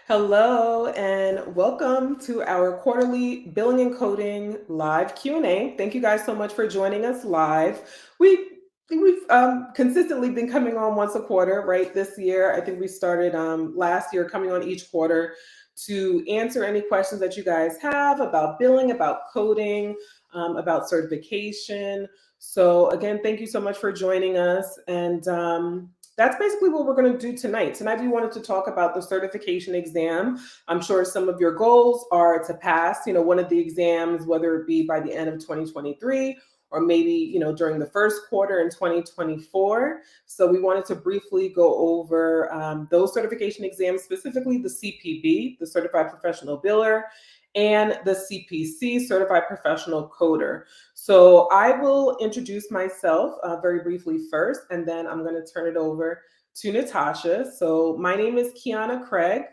Hello and welcome to our quarterly billing and coding live Q&A. Thank you guys so much for joining us live. We've consistently been coming on once a quarter, right? This year, I think we started last year coming on each quarter to answer any questions that you guys have about billing, about coding, about certification. So again, thank you so much for joining us. And that's basically what we're going to do tonight. Tonight, we wanted to talk about the certification exam. I'm sure some of your goals are to pass, one of the exams, whether it be by the end of 2023 or maybe, during the first quarter in 2024. So we wanted to briefly go over those certification exams, specifically the CPB, the Certified Professional Biller, and the CPC, Certified Professional Coder. So I will introduce myself very briefly first, and then I'm going to turn it over to Natasha. So my name is Kiana Craig.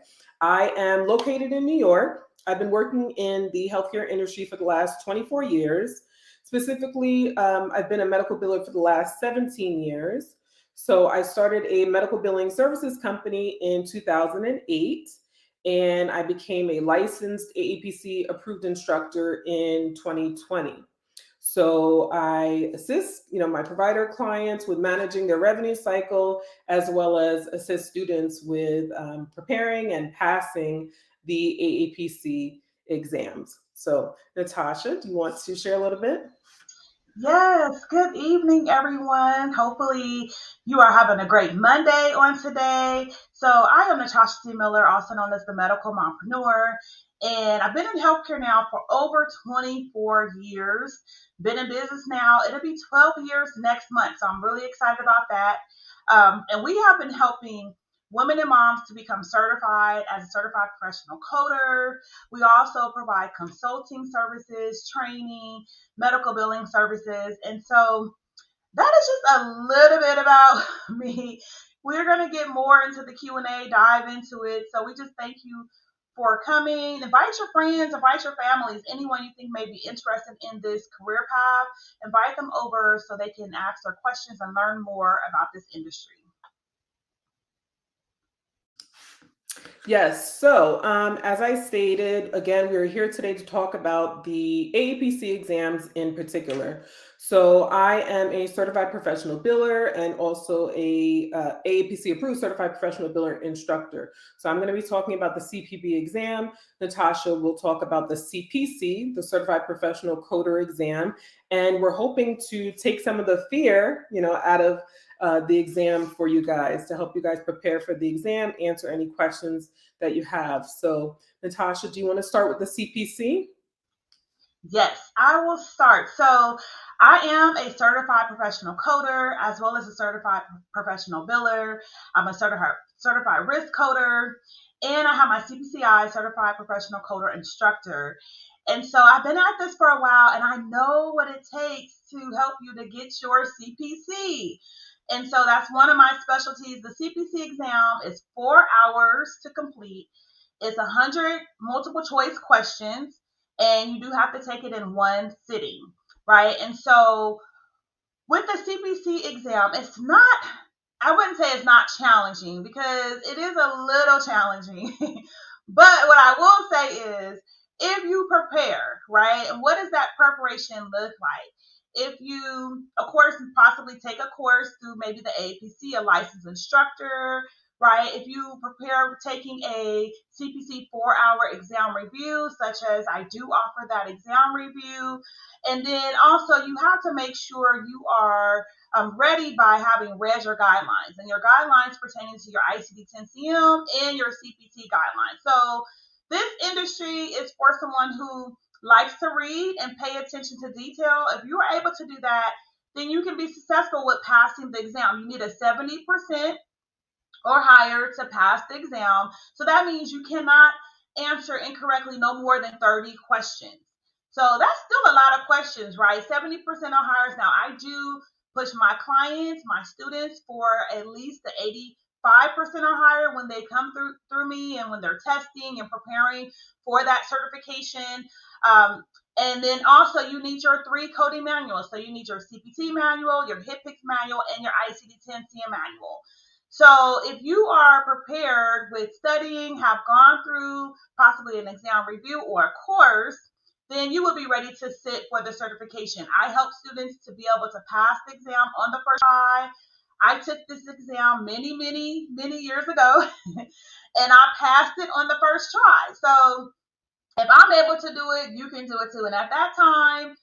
I am located in New York. I've been working in the healthcare industry for the last 24 years. Specifically, I've been a medical biller for the last 17 years. So I started a medical billing services company in 2008, and I became a licensed AAPC approved instructor in 2020. So I assist, my provider clients with managing their revenue cycle, as well as assist students with preparing and passing the AAPC exams. So Natasha, do you want to share a little bit? Yes, good evening, everyone. Hopefully, you are having a great Monday on today. So, I am Natasha C. Miller, also known as the Medical Mompreneur, and I've been in healthcare now for over 24 years. Been in business now, it'll be 12 years next month, so I'm really excited about that. And we have been helping women and moms to become certified as a certified professional coder. We also provide consulting services, training, medical billing services. And so that is just a little bit about me. We're going to get more into the Q&A, dive into it. So we just thank you for coming. Invite your friends, invite your families, anyone you think may be interested in this career path. Invite them over so they can ask their questions and learn more about this industry. Yes. So, as I stated, again, we're here today to talk about the AAPC exams in particular. So, I am a certified professional biller and also a AAPC approved certified professional biller instructor. So, I'm going to be talking about the CPB exam. Natasha will talk about the CPC, the Certified Professional Coder exam, and we're hoping to take some of the fear, out of the exam for you guys to help you guys prepare for the exam, answer any questions that you have. So, Natasha, do you want to start with the CPC? Yes, I will start. So, I am a certified professional coder as well as a certified professional biller. I'm a certified risk coder, and I have my CPCI certified professional coder instructor. And so I've been at this for a while, and I know what it takes to help you to get your CPC. And so that's one of my specialties. The CPC exam is 4 hours to complete. It's 100 multiple choice questions, and you do have to take it in one sitting, right? And so with the CPC exam, it's not, I wouldn't say it's not challenging because it is a little challenging. But what I will say is if you prepare, right? And what does that preparation look like? If you, of course, possibly take a course through maybe the AAPC, a licensed instructor, right? If you prepare taking a CPC 4 hour exam review, such as I do offer that exam review. And then also you have to make sure you are ready by having read your guidelines and your guidelines pertaining to your ICD-10-CM and your CPT guidelines. So this industry is for someone who likes to read and pay attention to detail. If you are able to do that, then you can be successful with passing the exam. You need a 70% or higher to pass the exam. So that means you cannot answer incorrectly no more than 30 questions. So that's still a lot of questions, right? 70% or higher. Now, I do push my clients, my students for at least the 85% or higher when they come through me and when they're testing and preparing for that certification. And then also you need your 3 coding manuals. So you need your CPT manual, your HIPICS manual, and your ICD-10-CM manual. So if you are prepared with studying, have gone through possibly an exam review or a course, then you will be ready to sit for the certification. I help students to be able to pass the exam on the first try. I took this exam many years ago and I passed it on the first try. So if I'm able to do it, you can do it too. And at that time,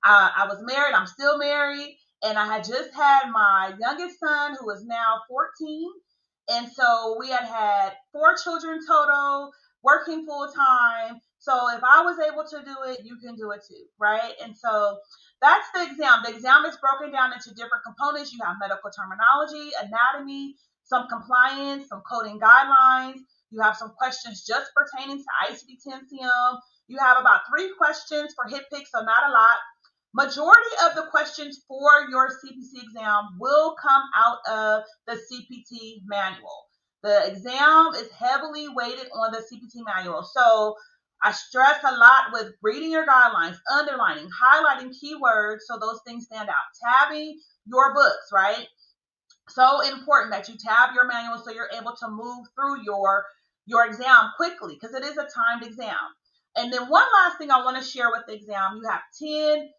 I was married. I'm still married. And I had just had my youngest son, who is now 14. And so we had 4 children total, working full time. So if I was able to do it, you can do it too, right? And so that's the exam. The exam is broken down into different components. You have medical terminology, anatomy, some compliance, some coding guidelines. You have some questions just pertaining to ICD-10-CM. You have about 3 questions for hit pick, so not a lot. Majority of the questions for your CPC exam will come out of the CPT manual. The exam is heavily weighted on the CPT manual. So I stress a lot with reading your guidelines, underlining, highlighting keywords so those things stand out, tabbing your books, right? So important that you tab your manual so you're able to move through your exam quickly, because it is a timed exam. And then one last thing I want to share with the exam, you have 10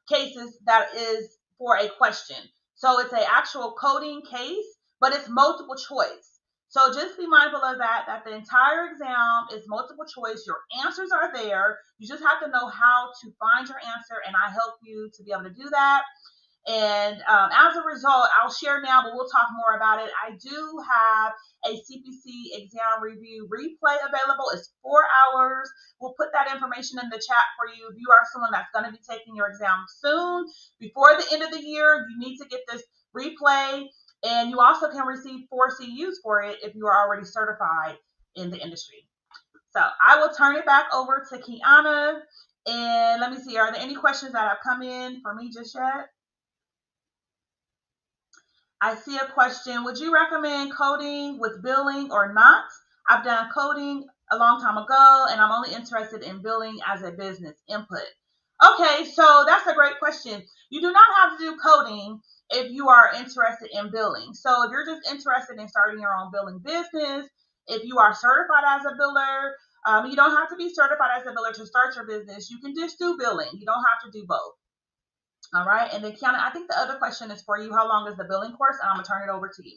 cases that is for a question. So it's an actual coding case, but it's multiple choice. So just be mindful of that the entire exam is multiple choice. Your answers are there. You just have to know how to find your answer, and I help you to be able to do that. And as a result, I'll share now, but we'll talk more about it. I do have a CPC exam review replay available. It's 4 hours. We'll put that information in the chat for you. If you are someone that's going to be taking your exam soon, before the end of the year, you need to get this replay. And you also can receive 4 CUs for it if you are already certified in the industry. So I will turn it back over to Kiana. And let me see, are there any questions that have come in for me just yet? I see a question. Would you recommend coding with billing or not? I've done coding a long time ago, and I'm only interested in billing as a business input. Okay, so that's a great question. You do not have to do coding if you are interested in billing. So if you're just interested in starting your own billing business, if you are certified as a biller, you don't have to be certified as a biller to start your business. You can just do billing. You don't have to do both. All right. And then Kiana, I think the other question is for you. How long is the billing course? And I'm going to turn it over to you.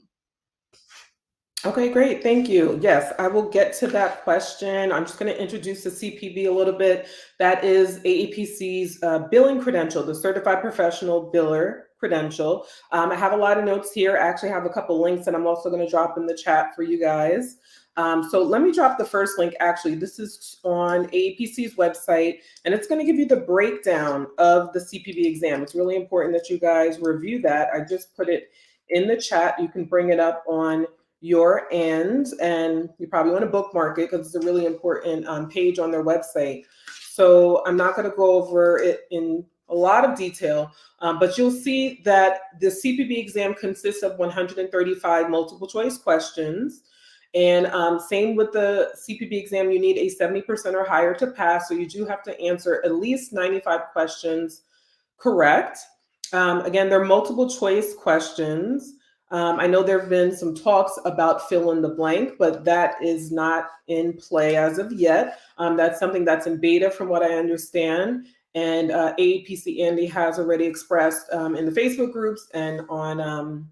Okay, great. Thank you. Yes, I will get to that question. I'm just going to introduce the CPB a little bit. That is AAPC's billing credential, the Certified Professional Biller credential. I have a lot of notes here. I actually have a couple links that I'm also going to drop in the chat for you guys. So let me drop the first link. Actually, this is on AAPC's website, and it's going to give you the breakdown of the CPB exam. It's really important that you guys review that. I just put it in the chat. You can bring it up on your end, and you probably want to bookmark it because it's a really important page on their website. So I'm not going to go over it in a lot of detail, but you'll see that the CPB exam consists of 135 multiple choice questions. And same with the CPB exam, you need a 70% or higher to pass. So you do have to answer at least 95 questions correct. Again, they're multiple choice questions. I know there have been some talks about fill in the blank, but that is not in play as of yet. That's something that's in beta from what I understand. And AAPC Andy has already expressed in the Facebook groups and on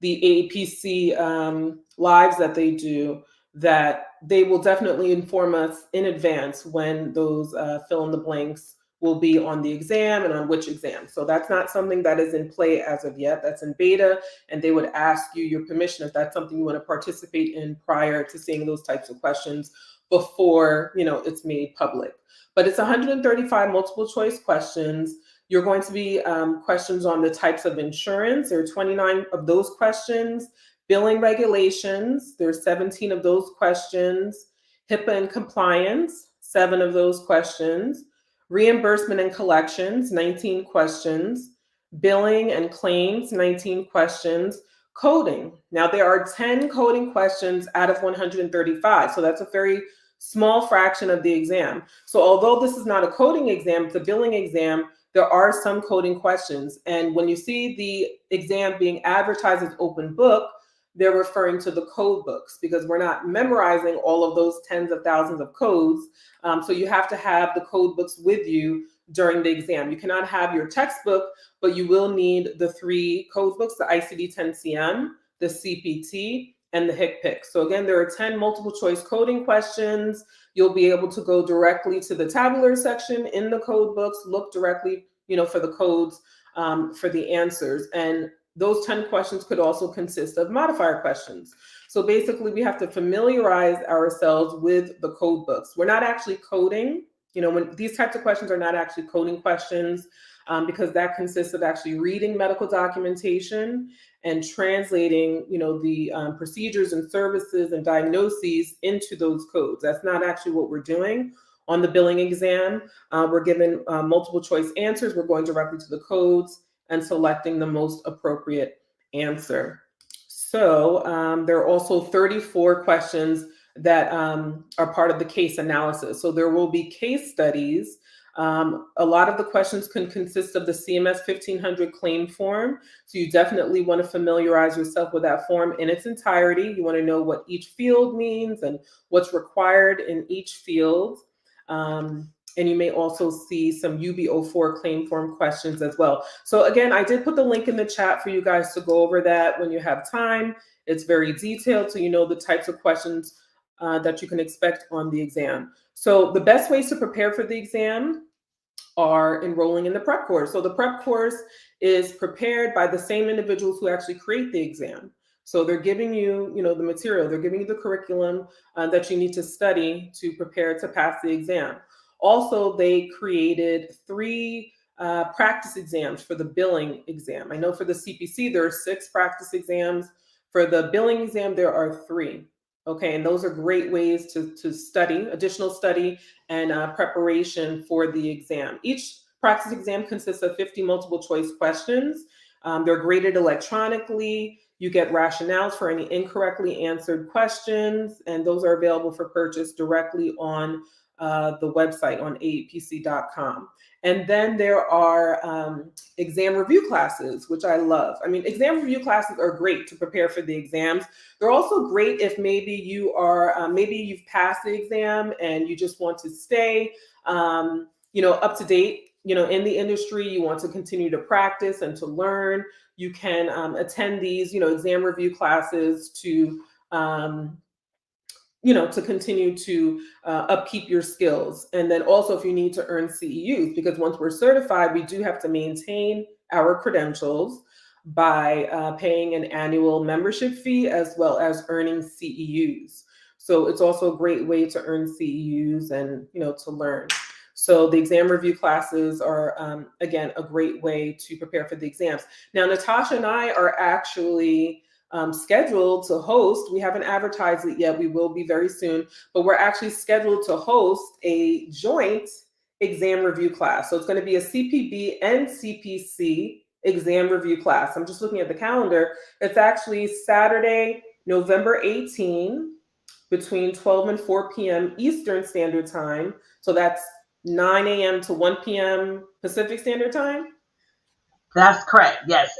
the AAPC lives that they do, that they will definitely inform us in advance when those fill in the blanks will be on the exam and on which exam. So that's not something that is in play as of yet. That's in beta, and they would ask you your permission if that's something you want to participate in prior to seeing those types of questions before it's made public. But it's 135 multiple choice questions. You're going to be questions on the types of insurance. There are 29 of those questions. Billing regulations, there's 17 of those questions. HIPAA and compliance, 7 of those questions. Reimbursement and collections, 19 questions. Billing and claims, 19 questions. Coding. Now there are 10 coding questions out of 135. So that's a very small fraction of the exam. So although this is not a coding exam, it's a billing exam, there are some coding questions. And when you see the exam being advertised as open book, they're referring to the code books because we're not memorizing all of those tens of thousands of codes. So you have to have the code books with you during the exam. You cannot have your textbook, but you will need the 3 code books, the ICD-10-CM, the CPT, and the HCPC. So again, there are 10 multiple choice coding questions. You'll be able to go directly to the tabular section in the code books, look directly, for the codes for the answers. And those 10 questions could also consist of modifier questions. So basically, we have to familiarize ourselves with the code books. We're not actually coding. When these types of questions are not actually coding questions, because that consists of actually reading medical documentation and translating, the procedures and services and diagnoses into those codes. That's not actually what we're doing. On the billing exam, we're given multiple choice answers. We're going directly to the codes and selecting the most appropriate answer. So there are also 34 questions that are part of the case analysis. So there will be case studies. A lot of the questions can consist of the CMS 1500 claim form. So you definitely want to familiarize yourself with that form in its entirety. You want to know what each field means and what's required in each field. And you may also see some UB04 claim form questions as well. So again, I did put the link in the chat for you guys to go over that when you have time. It's very detailed, so you know the types of questions that you can expect on the exam. So the best ways to prepare for the exam are enrolling in the prep course. So the prep course is prepared by the same individuals who actually create the exam. So they're giving you, the material, they're giving you the curriculum that you need to study to prepare to pass the exam. Also, they created 3 practice exams for the billing exam. I know for the CPC, there are 6 practice exams. For the billing exam, there are 3. Okay, and those are great ways to study, additional study and preparation for the exam. Each practice exam consists of 50 multiple choice questions. They're graded electronically. You get rationales for any incorrectly answered questions, and those are available for purchase directly on the website on aapc.com. And then there are exam review classes, which I love. I mean, exam review classes are great to prepare for the exams. They're also great if maybe you are, maybe you've passed the exam and you just want to stay, up to date, in the industry. You want to continue to practice and to learn. You can attend these, exam review classes to to continue to upkeep your skills. And then also if you need to earn CEUs, because once we're certified, we do have to maintain our credentials by paying an annual membership fee as well as earning CEUs. So it's also a great way to earn CEUs and, to learn. So the exam review classes are, again, a great way to prepare for the exams. Now, Natasha and I are actually scheduled to host. We haven't advertised it yet. We will be very soon, but we're actually scheduled to host a joint exam review class. So it's going to be a CPB and CPC exam review class. I'm just looking at the calendar. It's actually Saturday, November 18, between 12 and 4 p.m. Eastern Standard Time. So that's 9 a.m. to 1 p.m. Pacific Standard Time. That's correct. Yes.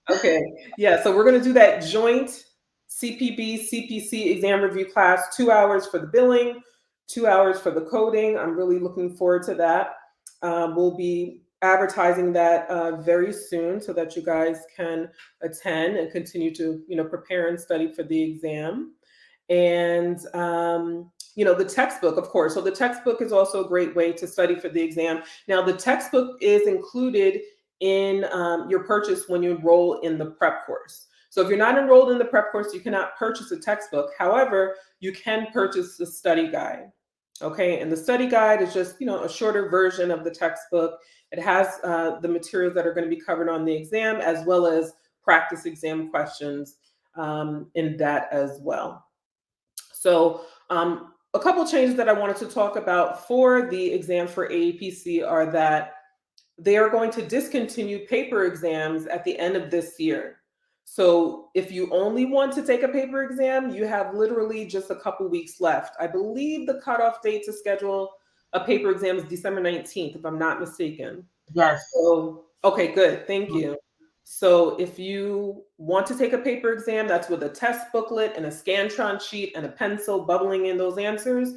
Okay. Yeah. So we're going to do that joint CPB, CPC exam review class, 2 hours for the billing, 2 hours for the coding. I'm really looking forward to that. We'll be advertising that very soon so that you guys can attend and continue to, prepare and study for the exam. And, the textbook, of course. So the textbook is also a great way to study for the exam. Now, the textbook is included in your purchase when you enroll in the prep course. So if you're not enrolled in the prep course, you cannot purchase a textbook. However, you can purchase the study guide. Okay, and the study guide is just, a shorter version of the textbook. It has the materials that are going to be covered on the exam, as well as practice exam questions in that as well. So a couple changes that I wanted to talk about for the exam for AAPC are that they are going to discontinue paper exams at the end of this year. So if you only want to take a paper exam, you have literally just a couple weeks left. I believe the cutoff date to schedule a paper exam is December 19th, if I'm not mistaken. Yes. So, okay, good. Thank you. So if you want to take a paper exam, that's with a test booklet and a Scantron sheet and a pencil bubbling in those answers,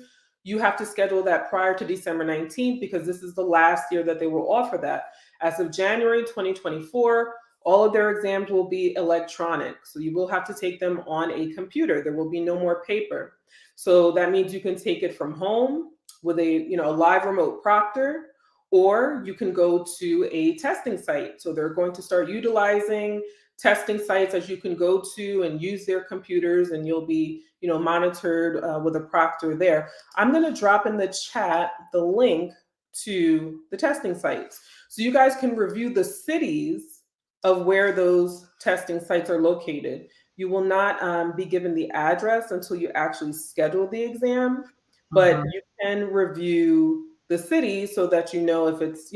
you have to schedule that prior to December 19th because this is the last year that they will offer that. As of January 2024, all of their exams will be electronic. So you will have to take them on a computer. There will be no more paper. So that means you can take it from home with a live remote proctor, or you can go to a testing site. So they're going to start utilizing testing sites as you can go to and use their computers, and you'll be monitored with a proctor there. I'm going to drop in the chat the link to the testing sites so you guys can review the cities of where those testing sites are located. You will not be given the address until you actually schedule the exam, but you can review the city so that you know if it's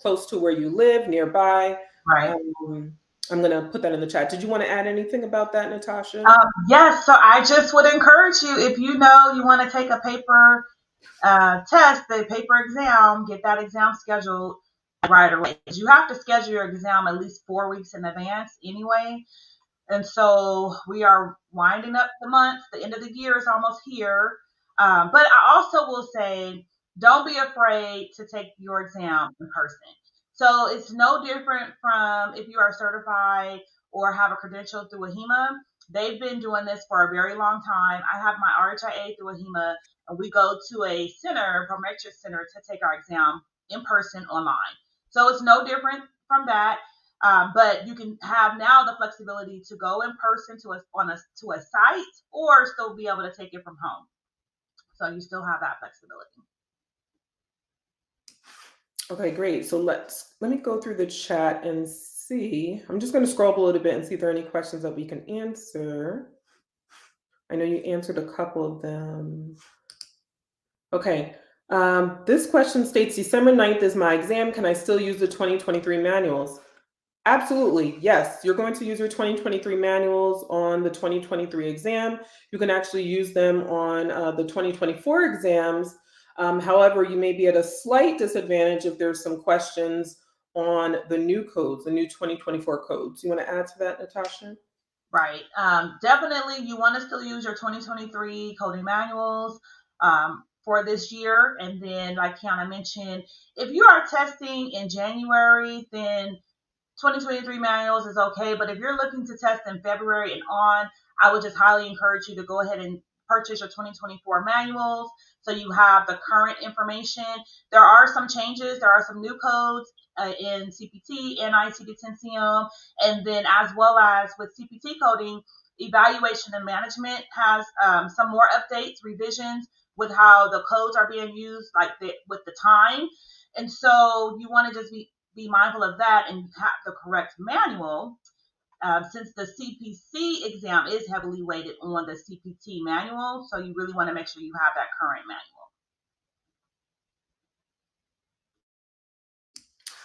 close to where you live, nearby. Right. I'm going to put that in the chat. Did you want to add anything about that, Natasha? Yes. So I just would encourage you, if you know you want to take a paper test, the paper exam, get that exam scheduled right away. You have to schedule your exam at least 4 weeks in advance anyway. And so we are winding up the month. The end of the year is almost here. But I also will say, don't be afraid to take your exam in person. So it's no different from if you are certified or have a credential through AHIMA. They've been doing this for a very long time. I have my RHIA through AHIMA, and we go to a center, Prometric Center, to take our exam in person online. So it's no different from that. But you can have now the flexibility to go in person to a site, or still be able to take it from home. So you still have that flexibility. Okay, great. So let me go through the chat and see. I'm just going to scroll up a little bit and see if there are any questions that we can answer. I know you answered a couple of them. Okay. This question states, December 9th is my exam. Can I still use the 2023 manuals? Absolutely, yes. You're going to use your 2023 manuals on the 2023 exam. You can actually use them on the 2024 exams. However, you may be at a slight disadvantage if there's some questions on the new codes, the new 2024 codes. You want to add to that, Natasha? Right. Definitely, you want to still use your 2023 coding manuals for this year. And then, like Kiana mentioned, if you are testing in January, then 2023 manuals is okay. But if you're looking to test in February and on, I would just highly encourage you to go ahead and purchase your 2024 manuals so you have the current information. There are some changes. There are some new codes in CPT and ICD 10 and then as well as with CPT coding, evaluation and management has some more updates, revisions with how the codes are being used, with the time. And so you want to just be mindful of that and have the correct manual. Since the CPC exam is heavily weighted on the CPT manual, so you really want to make sure you have that current manual.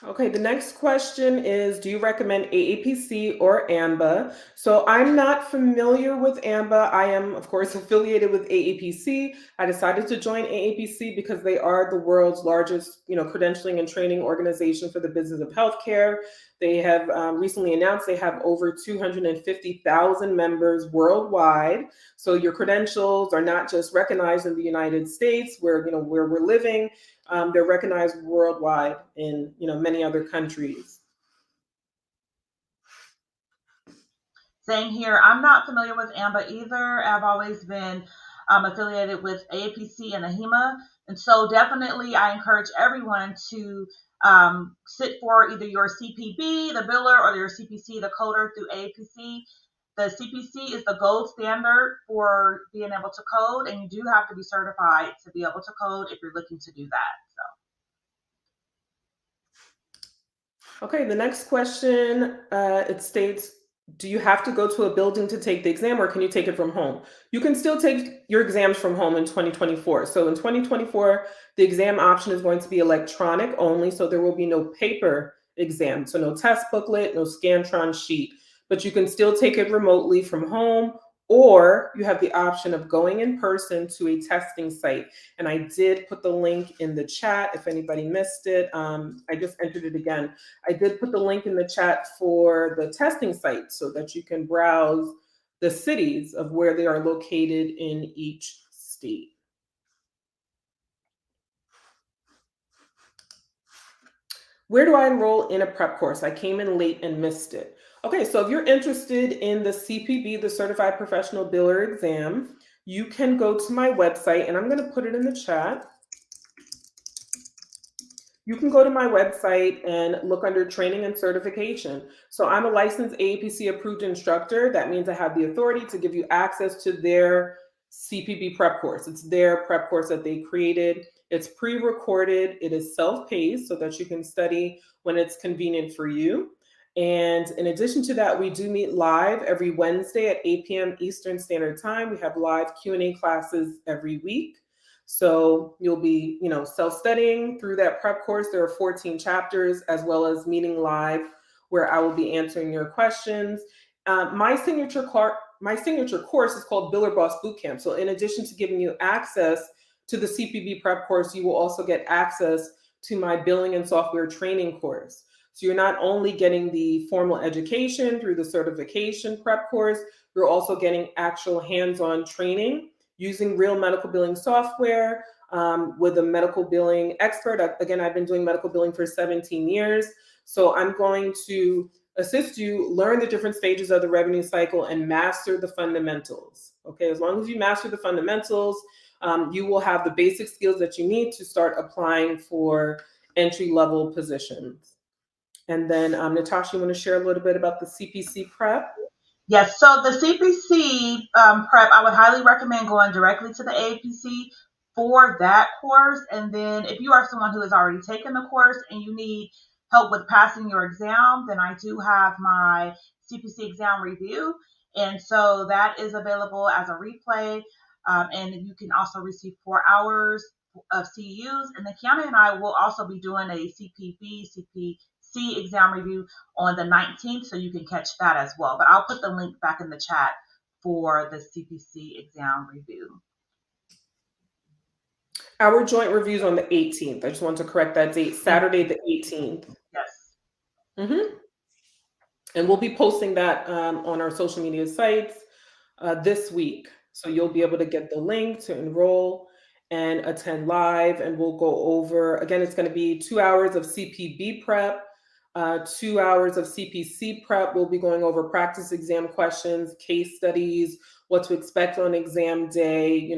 Okay, the next question is, do you recommend AAPC or AMBA? So I'm not familiar with AMBA. I am, of course, affiliated with AAPC. I decided to join AAPC because they are the world's largest, credentialing and training organization for the business of healthcare. They have recently announced they have over 250,000 members worldwide. So your credentials are not just recognized in the United States, where we're living. They're recognized worldwide in many other countries. Same here. I'm not familiar with AMBA either. I've always been affiliated with AAPC and AHIMA. And so definitely I encourage everyone to sit for either your CPB, the biller, or your CPC, the coder through AAPC. The CPC is the gold standard for being able to code, and you do have to be certified to be able to code if you're looking to do that. Okay, the next question, it states, do you have to go to a building to take the exam, or can you take it from home? You can still take your exams from home in 2024. So in 2024, the exam option is going to be electronic only, so there will be no paper exam. So no test booklet, no Scantron sheet, but you can still take it remotely from home, or you have the option of going in person to a testing site. And I did put the link in the chat if anybody missed it. I just entered it again. I did put the link in the chat for the testing site so that you can browse the cities of where they are located in each state. Where do I enroll in a prep course? I came in late and missed it. Okay, so if you're interested in the CPB, the Certified Professional Biller exam, you can go to my website, and I'm going to put it in the chat. You can go to my website and look under training and certification. So I'm a licensed AAPC approved instructor. That means I have the authority to give you access to their CPB prep course. It's their prep course that they created. It's pre-recorded. It is self-paced so that you can study when it's convenient for you. And in addition to that, we do meet live every Wednesday at 8 p.m. Eastern Standard Time. We have live Q&A classes every week. So you'll be, self-studying through that prep course. There are 14 chapters, as well as meeting live, where I will be answering your questions. My signature course is called Biller Boss Bootcamp. So in addition to giving you access to the CPB prep course, you will also get access to my billing and software training course. So you're not only getting the formal education through the certification prep course, you're also getting actual hands-on training using real medical billing software with a medical billing expert. Again, I've been doing medical billing for 17 years. So I'm going to assist you learn the different stages of the revenue cycle and master the fundamentals. Okay, as long as you master the fundamentals, you will have the basic skills that you need to start applying for entry-level positions. And then Natasha, you want to share a little bit about the CPC prep? Yes, so the CPC prep, I would highly recommend going directly to the AAPC for that course. And then if you are someone who has already taken the course and you need help with passing your exam, then I do have my CPC exam review. And so that is available as a replay. And you can also receive 4 hours of CEUs. And then Kiana and I will also be doing a CPB, CPC exam review on the 19th, so you can catch that as well. But I'll put the link back in the chat for the CPC exam review. Our joint review is on the 18th. I just want to correct that date, Saturday the 18th. Yes. Mm-hmm. And we'll be posting that on our social media sites this week. So you'll be able to get the link to enroll and attend live. And we'll go over, again, it's going to be 2 hours of CPB prep, 2 hours of CPC prep. We'll be going over practice exam questions, case studies, what to expect on exam day,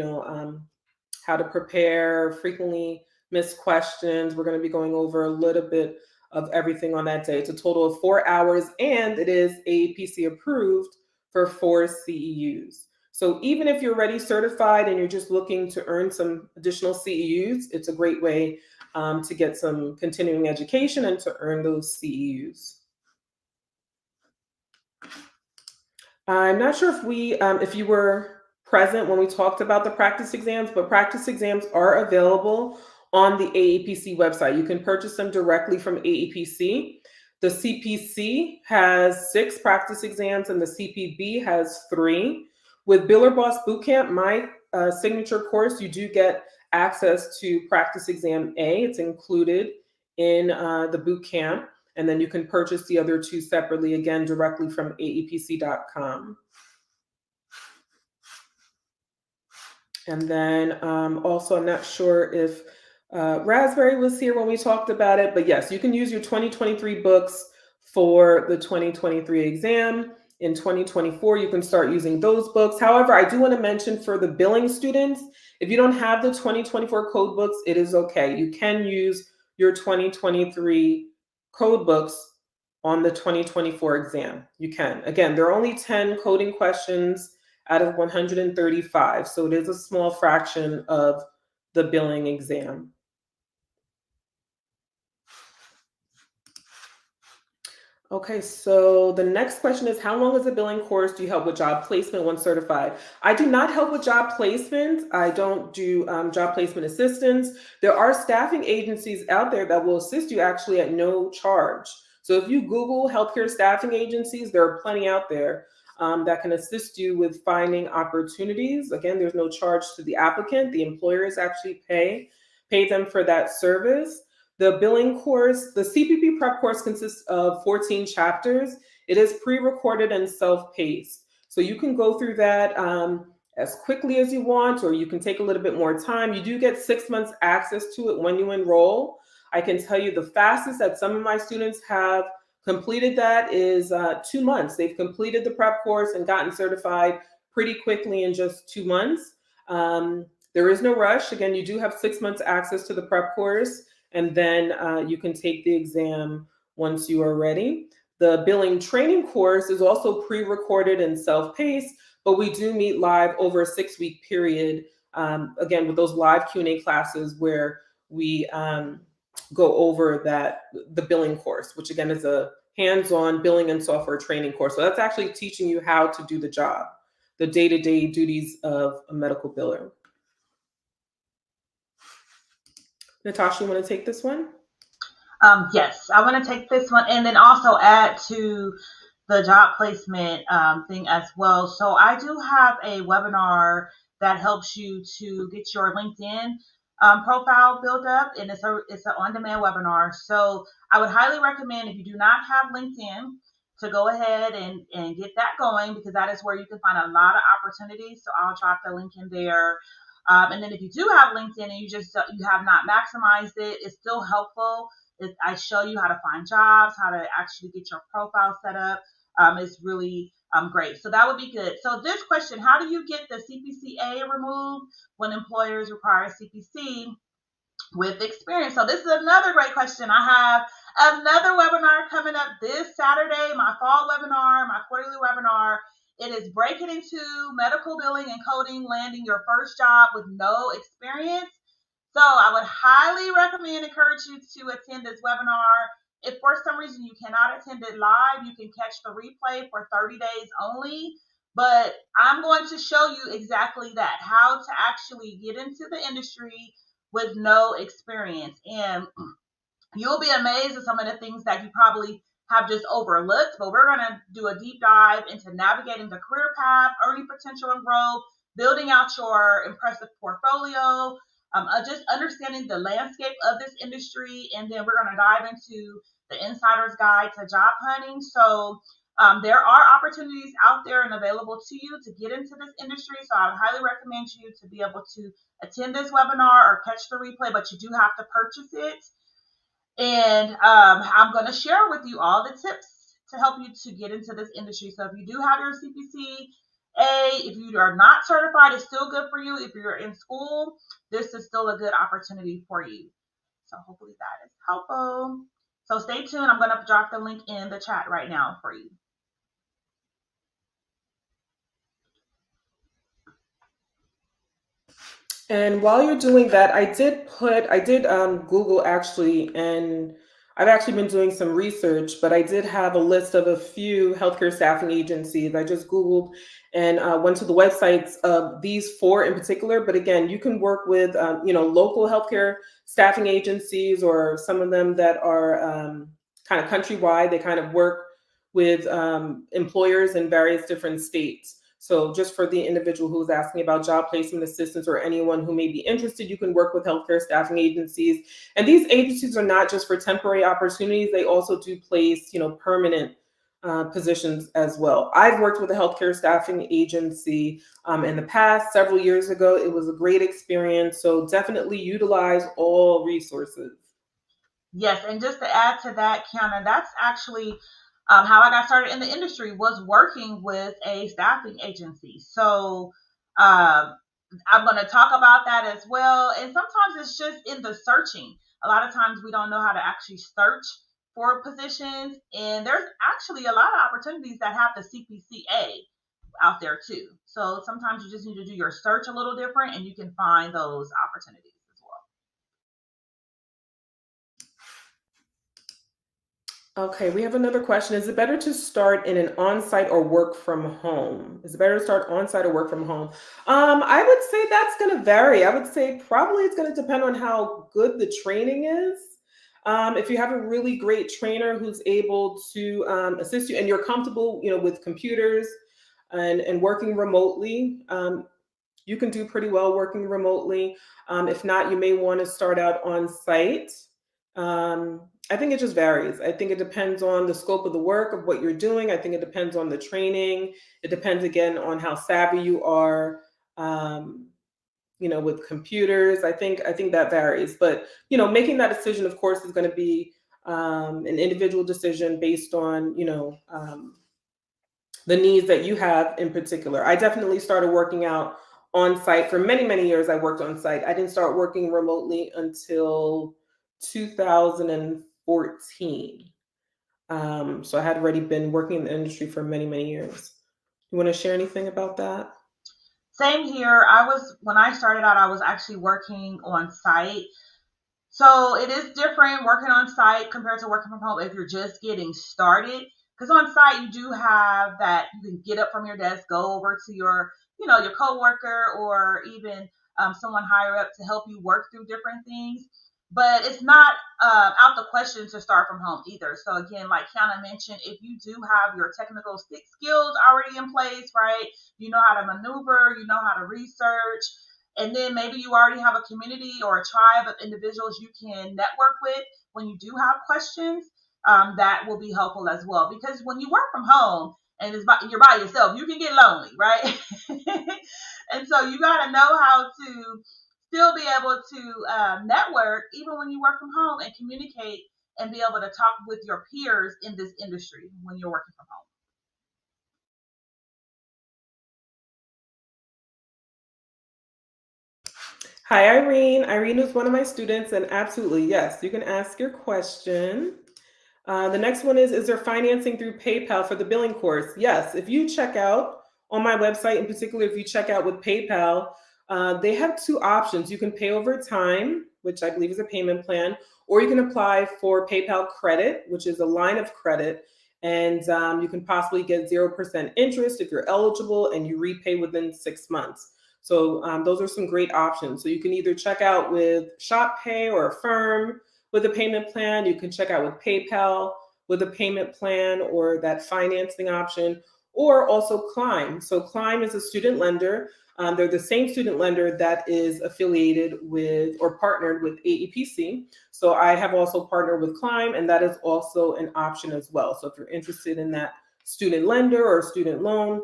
how to prepare, frequently missed questions. We're going to be going over a little bit of everything on that day. It's a total of 4 hours, and it is AAPC approved for 4 CEUs. So even if you're already certified and you're just looking to earn some additional CEUs, it's a great way to get some continuing education and to earn those CEUs. I'm not sure if you were present when we talked about the practice exams, but practice exams are available on the AAPC website. You can purchase them directly from AAPC. The CPC has 6 practice exams and the CPB has 3. With Biller Boss Bootcamp, my signature course, you do get access to practice exam A. It's included in the bootcamp. And then you can purchase the other 2 separately, again, directly from aapc.com. And then also, I'm not sure if Raspberry was here when we talked about it, but yes, you can use your 2023 books for the 2023 exam. In 2024, you can start using those books. However, I do want to mention for the billing students, if you don't have the 2024 code books, it is okay. You can use your 2023 code books on the 2024 exam. You can. Again, there are only 10 coding questions out of 135. So it is a small fraction of the billing exam. Okay, so the next question is, how long is a billing course? Do you help with job placement once certified? I do not help with job placement. I don't do job placement assistance. There are staffing agencies out there that will assist you actually at no charge. So if you Google healthcare staffing agencies, there are plenty out there that can assist you with finding opportunities. Again, there's no charge to the applicant. The employers actually pay them for that service. The billing course, the CPP prep course consists of 14 chapters. It is pre-recorded and self-paced. So you can go through that as quickly as you want, or you can take a little bit more time. You do get 6 months access to it when you enroll. I can tell you the fastest that some of my students have completed that is 2 months. They've completed the prep course and gotten certified pretty quickly in just 2 months. There is no rush. Again, you do have 6 months access to the prep course, and then you can take the exam once you are ready. The billing training course is also pre-recorded and self-paced, but we do meet live over a 6-week period, again, with those live Q&A classes where we go over the billing course, which again is a hands-on billing and software training course. So that's actually teaching you how to do the job, the day-to-day duties of a medical biller. Natasha, you want to take this one? Yes, I want to take this one and then also add to the job placement thing as well. So I do have a webinar that helps you to get your LinkedIn profile built up, and it's an on-demand webinar. So I would highly recommend, if you do not have LinkedIn, to go ahead and get that going, because that is where you can find a lot of opportunities. So I'll drop the link in there. And then if you do have LinkedIn and you have not maximized it, it's still helpful. I show you how to find jobs, how to actually get your profile set up. It's really great. So that would be good. So this question, how do you get the CPCA removed when employers require CPC with experience? So this is another great question. I have another webinar coming up this Saturday, my fall webinar, my quarterly webinar. It is breaking into medical billing and coding, landing your first job with no experience. So I would highly encourage you to attend this webinar. If for some reason you cannot attend it live, you can catch the replay for 30 days only. But I'm going to show you exactly that, how to actually get into the industry with no experience. And you'll be amazed at some of the things that you probably have just overlooked. But we're going to do a deep dive into navigating the career path, earning potential and growth, building out your impressive portfolio, just understanding the landscape of this industry. And then we're going to dive into the insider's guide to job hunting. So there are opportunities out there and available to you to get into this industry. So I would highly recommend you to be able to attend this webinar or catch the replay, but you do have to purchase it. And I'm going to share with you all the tips to help you to get into this industry. So if you do have your CPCA, if you are not certified, it's still good for you. If you're in school, this is still a good opportunity for you. So hopefully that is helpful. So stay tuned. I'm going to drop the link in the chat right now for you. And while you're doing that, I did Google actually, and I've actually been doing some research, but I did have a list of a few healthcare staffing agencies. I just Googled and went to the websites of these 4 in particular. But again, you can work with, local healthcare staffing agencies, or some of them that are kind of countrywide. They kind of work with employers in various different states. So just for the individual who's asking about job placement assistance, or anyone who may be interested, you can work with healthcare staffing agencies. And these agencies are not just for temporary opportunities. They also do place, permanent positions as well. I've worked with a healthcare staffing agency in the past, several years ago. It was a great experience. So definitely utilize all resources. Yes, and just to add to that, Kiana, that's actually how I got started in the industry, was working with a staffing agency. So I'm going to talk about that as well. And sometimes it's just in the searching. A lot of times we don't know how to actually search for positions. And there's actually a lot of opportunities that have the CPCA out there too. So sometimes you just need to do your search a little different, and you can find those opportunities as well. Okay, we have another question. Is it better to start in an on-site or work from home? Is it better to start on-site or work from home? I would say that's going to vary. I would say probably it's going to depend on how good the training is. If you have a really great trainer who's able to assist you and you're comfortable, with computers and working remotely, you can do pretty well working remotely. If not, you may want to start out on site. I think it just varies. I think it depends on the scope of the work of what you're doing. I think it depends on the training. It depends again on how savvy you are. Um, with computers. I think that varies. But making that decision, of course, is going to be an individual decision based on the needs that you have in particular. I definitely started working out on site for many, many years. I worked on site. I didn't start working remotely until 2014. So I had already been working in the industry for many, many years. You want to share anything about that? Same here. When I started out, I was actually working on site. So it is different working on site compared to working from home if you're just getting started. Because on site, you do have that you can get up from your desk, go over to your coworker or even someone higher up to help you work through different things. But it's not out the question to start from home either. So again, like Kiana mentioned, if you do have your technical skills already in place, right? You know how to maneuver, you know how to research, and then maybe you already have a community or a tribe of individuals you can network with when you do have questions. That will be helpful as well. Because when you work from home and you're by yourself, you can get lonely, right? And so you got to know how to still be able to network even when you work from home and communicate and be able to talk with your peers in this industry when you're working from home. Hi, Irene. Irene is one of my students, and absolutely, yes, you can ask your question. The next one is there financing through PayPal for the billing course? Yes. If you check out on my website, in particular, if you check out with PayPal, they have two options. You can pay over time, which I believe is a payment plan, or you can apply for PayPal credit, which is a line of credit. And you can possibly get 0% interest if you're eligible and you repay within 6 months. So those are some great options. So you can either check out with ShopPay or Affirm with a payment plan. You can check out with PayPal with a payment plan or that financing option, or also Climb. So Climb is a student lender. They're the same student lender that is affiliated with or partnered with AAPC. So I have also partnered with Climb, and that is also an option as well. So if you're interested in that student lender or student loan,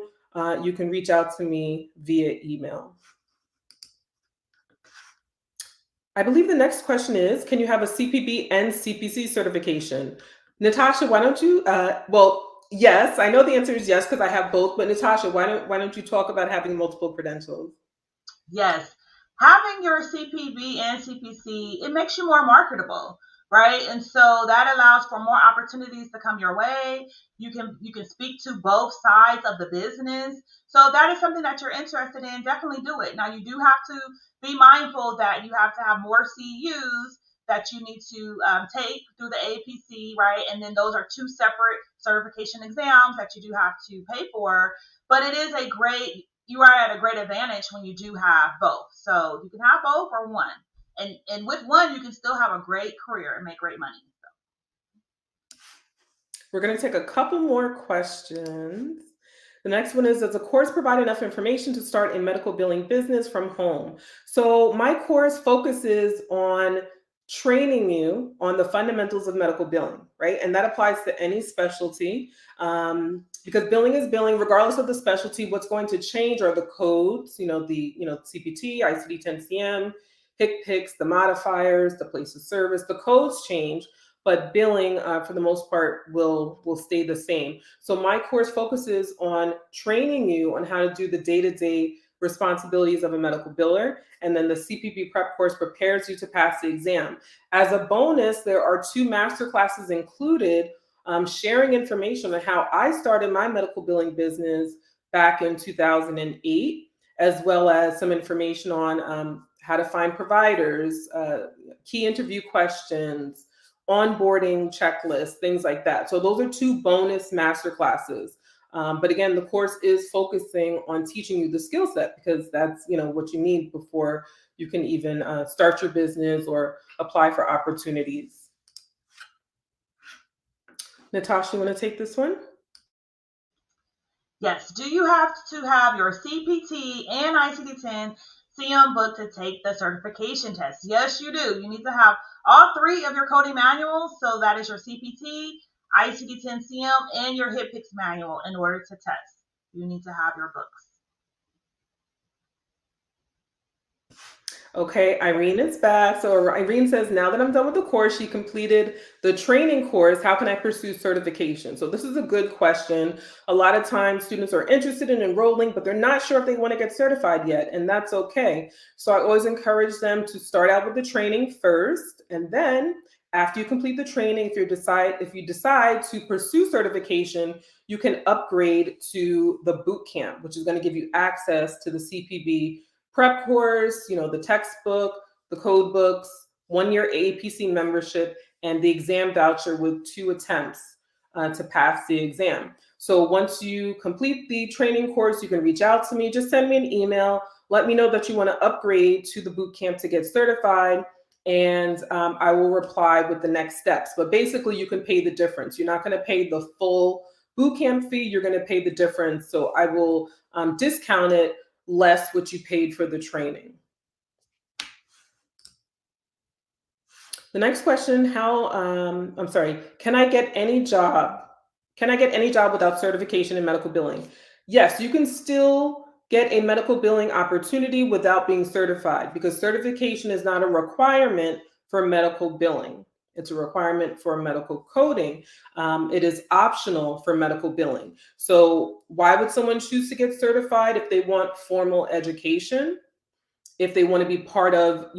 you can reach out to me via email. I believe the next question is, can you have a CPB and CPC certification? Natasha, why don't you, well, yes, I know the answer is yes, because I have both, but Natasha, why don't you talk about having multiple credentials? Yes. Having your CPB and CPC, it makes you more marketable, right? And so that allows for more opportunities to come your way. You can speak to both sides of the business. So if that is something that you're interested in, definitely do it. Now you do have to be mindful that you have to have more CUs that you need to take through the AAPC, right? And then those are two separate certification exams that you do have to pay for. But it is a great you are at a great advantage when you do have both. So you can have both or one. And with one, you can still have a great career and make great money. We're going to take a couple more questions. The next one is, does the course provide enough information to start a medical billing business from home? So my course focuses on training you on the fundamentals of medical billing, right? And that applies to any specialty, because billing is billing, regardless of the specialty. What's going to change are the codes, the CPT, ICD-10-CM, HCPCS, the modifiers, the place of service. The codes change, but billing, for the most part, will stay the same. So my course focuses on training you on how to do the day-to-day responsibilities of a medical biller, and then the CPB prep course prepares you to pass the exam. As a bonus, there are two master classes included, sharing information on how I started my medical billing business back in 2008, as well as some information on how to find providers, key interview questions, onboarding checklists, things like that. So those are two bonus master classes. But again, the course is focusing on teaching you the skill set, because that's what you need before you can even start your business or apply for opportunities. Natasha, you want to take this one? Yes. Do you have to have your CPT and ICD-10 CM book to take the certification test? Yes, you do. You need to have all three of your coding manuals. So that is your CPT, ICD-10 CM, and your HIPICS manual in order to test. You need to have your books. Okay, Irene is back. So Irene says, now that I'm done with the course, she completed the training course. How can I pursue certification? So this is a good question. A lot of times students are interested in enrolling, but they're not sure if they want to get certified yet, and that's okay. So I always encourage them to start out with the training first, and then after you complete the training, if you decide to pursue certification, you can upgrade to the boot camp, which is going to give you access to the CPB prep course, the textbook, the code books, 1-year AAPC membership, and the exam voucher with 2 attempts to pass the exam. So once you complete the training course, you can reach out to me. Just send me an email. Let me know that you want to upgrade to the boot camp to get certified, and I will reply with the next steps. But basically, you can pay the difference. You're not going to pay the full boot camp fee. You're going to pay the difference. So I will discount it less what you paid for the training. The next question, can I get any job? Can I get any job without certification in medical billing? Yes, you can still get a medical billing opportunity without being certified, because certification is not a requirement for medical billing. It's a requirement for medical coding. It is optional for medical billing. So why would someone choose to get certified if they want formal education? If they want to be part of,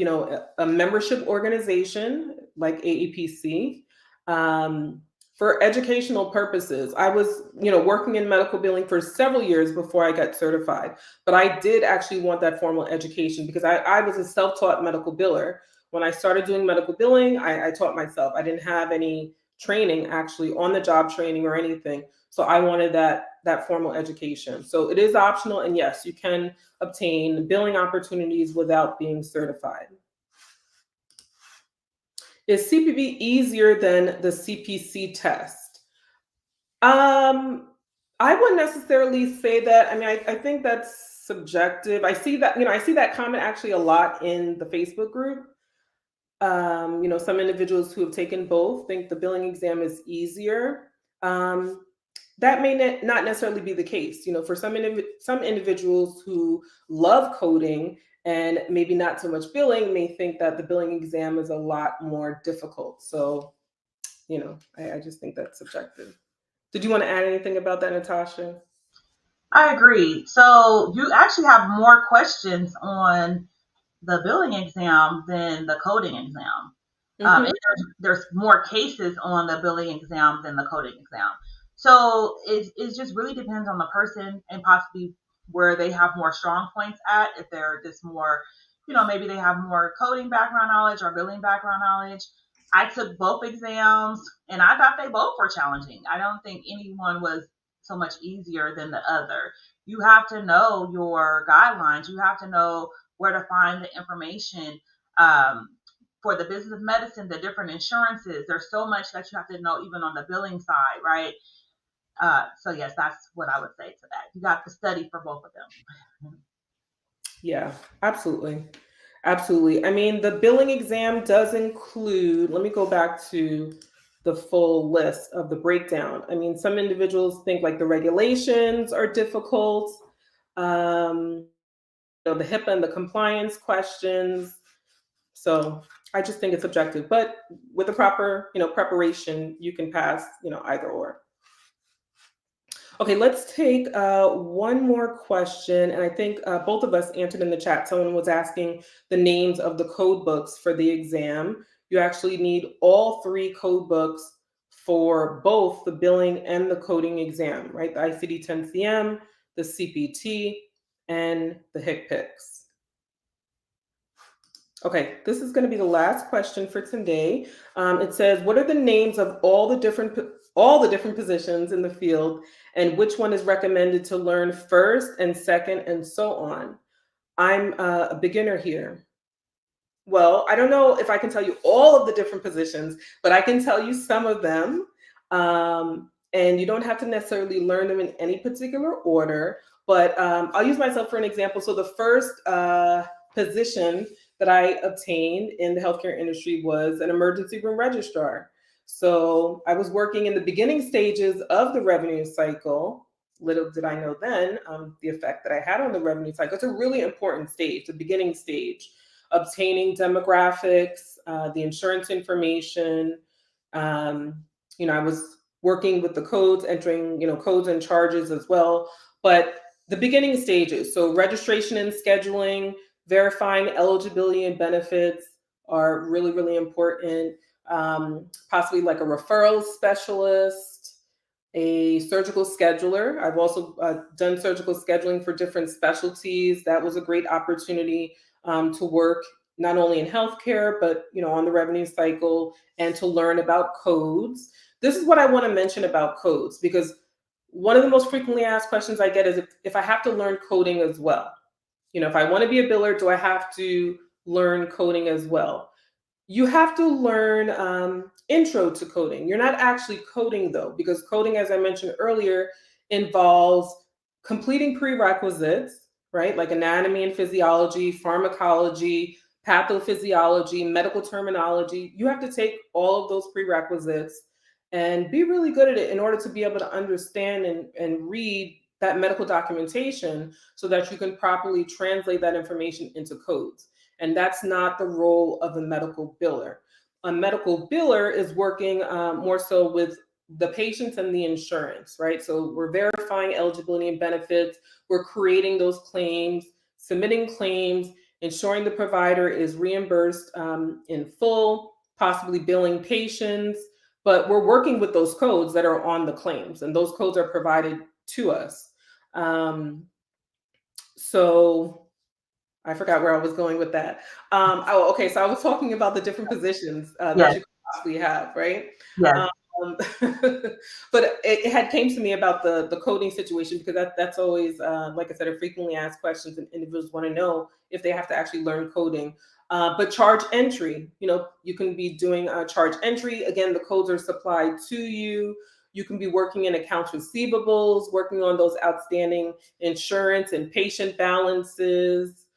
a membership organization like AAPC, for educational purposes. I was, working in medical billing for several years before I got certified, but I did actually want that formal education because I was a self-taught medical biller. When I started doing medical billing, I taught myself. I didn't have any training, actually on the job training or anything. So I wanted that formal education. So it is optional, and yes, you can obtain billing opportunities without being certified. Is CPB easier than the CPC test? I wouldn't necessarily say that. I mean, I think that's subjective. I see that comment actually a lot in the Facebook group. Some individuals who have taken both think the billing exam is easier. That may not necessarily be the case. For some individuals who love coding and maybe not so much billing may think that the billing exam is a lot more difficult. So, I just think that's subjective. Did you want to add anything about that, Natasha? I agree. So you actually have more questions on the billing exam than the coding exam. And Mm-hmm. there's more cases on the billing exam than the coding exam. So it just really depends on the person and possibly where they have more strong points at. If they're just more, maybe they have more coding background knowledge or billing background knowledge. I took both exams and I thought they both were challenging. I don't think anyone was so much easier than the other. You have to know your guidelines. You have to know where to find the information. For the business of medicine, the different insurances. There's so much that you have to know, even on the billing side, right? So yes, that's what I would say to that. You got to study for both of them. Yeah, absolutely. Absolutely. I mean, the billing exam does include, let me go back to the full list of the breakdown. I mean, some individuals think like the regulations are difficult, um, the HIPAA and the compliance questions. So I just think it's objective, but with the proper, preparation, you can pass, either or. Okay, let's take one more question. And I think both of us answered in the chat. Someone was asking the names of the code books for the exam. You actually need all 3 code books for both the billing and the coding exam, right? The ICD-10-CM, the CPT, and the HICPICS. Okay, this is going to be the last question for today. It says, "What are the names of all the different positions in the field, and which one is recommended to learn first and second, and so on?" I'm a beginner here. Well, I don't know if I can tell you all of the different positions, but I can tell you some of them. And you don't have to necessarily learn them in any particular order, but I'll use myself for an example. So the first position that I obtained in the healthcare industry was an emergency room registrar. So I was working in the beginning stages of the revenue cycle. Little did I know then the effect that I had on the revenue cycle. It's a really important stage, the beginning stage, obtaining demographics, the insurance information. Um, I was working with the codes, entering, codes and charges as well. But the beginning stages, so registration and scheduling, verifying eligibility and benefits are really, really important. Possibly like a referral specialist, a surgical scheduler. I've also done surgical scheduling for different specialties. That was a great opportunity to work not only in healthcare, but on the revenue cycle and to learn about codes. This is what I want to mention about codes, because one of the most frequently asked questions I get is if I have to learn coding as well. If I want to be a biller, do I have to learn coding as well? You have to learn intro to coding. You're not actually coding though, because coding, as I mentioned earlier, involves completing prerequisites, right? Like anatomy and physiology, pharmacology, pathophysiology, medical terminology. You have to take all of those prerequisites and be really good at it in order to be able to understand and read that medical documentation so that you can properly translate that information into codes. And that's not the role of a medical biller. A medical biller is working more so with the patients and the insurance, right? So we're verifying eligibility and benefits, we're creating those claims, submitting claims, ensuring the provider is reimbursed in full, possibly billing patients. But we're working with those codes that are on the claims, and those codes are provided to us. So I forgot where I was going with that. Okay. So I was talking about the different positions that Yes, you could possibly have, right? yes. Um, but it had came to me about the coding situation, because that's always, like I said, a frequently asked questions, and individuals want to know if they have to actually learn coding. But charge entry, you can be doing charge entry. Again, the codes are supplied to you. You can be working in accounts receivables, working on those outstanding insurance and patient balances,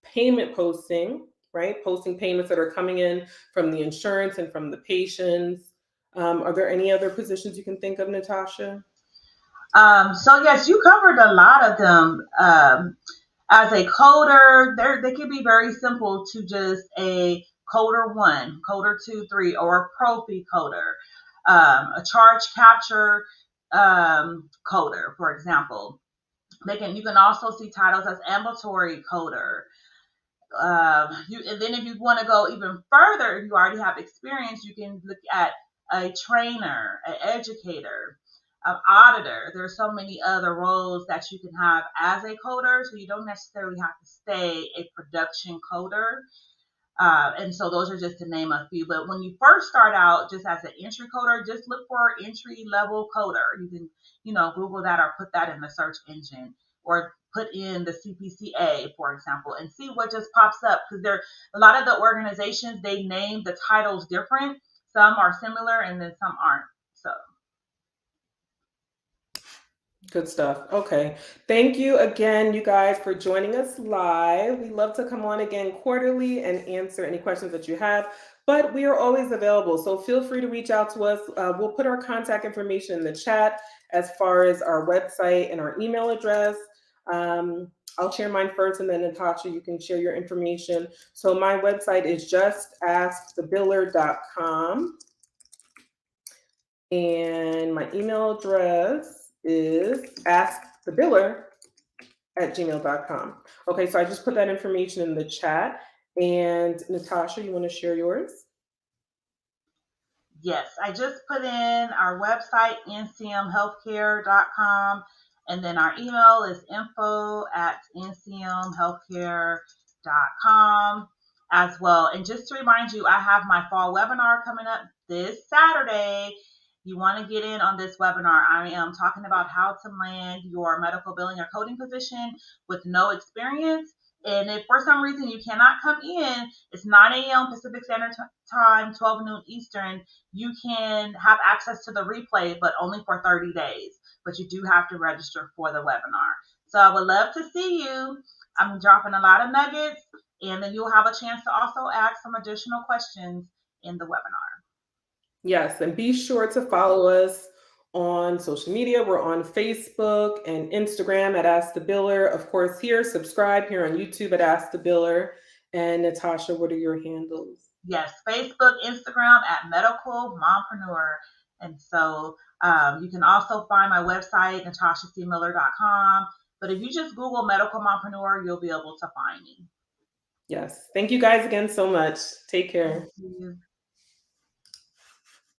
payment posting, right? Posting payments that are coming in from the insurance and from the patients. Are there any other positions you can think of, Natasha? So yes, you covered a lot of them. As a coder, they can be very simple to just a coder one, coder two, three, or a profi coder, a charge capture coder, for example. You can also see titles as ambulatory coder. And then if you want to go even further, if you already have experience, you can look at a trainer, an educator, an auditor. There are so many other roles that you can have as a coder, so you don't necessarily have to stay a production coder. And so those are just to name a few. But when you first start out, just as an entry coder, just look for entry level coder. You can, Google that or put that in the search engine, or put in the CPCA, for example, and see what just pops up. Because there, a lot of the organizations, they name the titles different. Some are similar, and then some aren't. So Good stuff. Okay. Thank you again, you guys, for joining us live. We love to come on again quarterly and answer any questions that you have, but we are always available. So feel free to reach out to us. We'll put our contact information in the chat, as far as our website and our email address. I'll share mine first, and then Natasha, you can share your information. So my website is justaskthebiller.com. And my email address is askthebiller@gmail.com. Okay, so I just put that information in the chat. And Natasha, you want to share yours? yes, I just put in our website, ncmhealthcare.com, and then our email is info@ncmhealthcare.com as well. And just to remind you, I have my fall webinar coming up this Saturday. You want to get in on this webinar. I am talking about how to land your medical billing or coding position with no experience. And if for some reason you cannot come in, it's 9 a.m. Pacific Standard Time, 12 noon Eastern. You can have access to the replay, but only for 30 days. But you do have to register for the webinar. So I would love to see you. I'm dropping a lot of nuggets, and then you'll have a chance to also ask some additional questions in the webinar. Yes, and be sure to follow us on social media. We're on Facebook and Instagram at Ask the Biller. Of course, here, subscribe here on YouTube at Ask the Biller. And Natasha, what are your handles? Yes, Facebook, Instagram at Medical Mompreneur. And so you can also find my website, natashacmiller.com. But if you just Google Medical Mompreneur, you'll be able to find me. Yes. Thank you guys again so much. Take care. Thank you.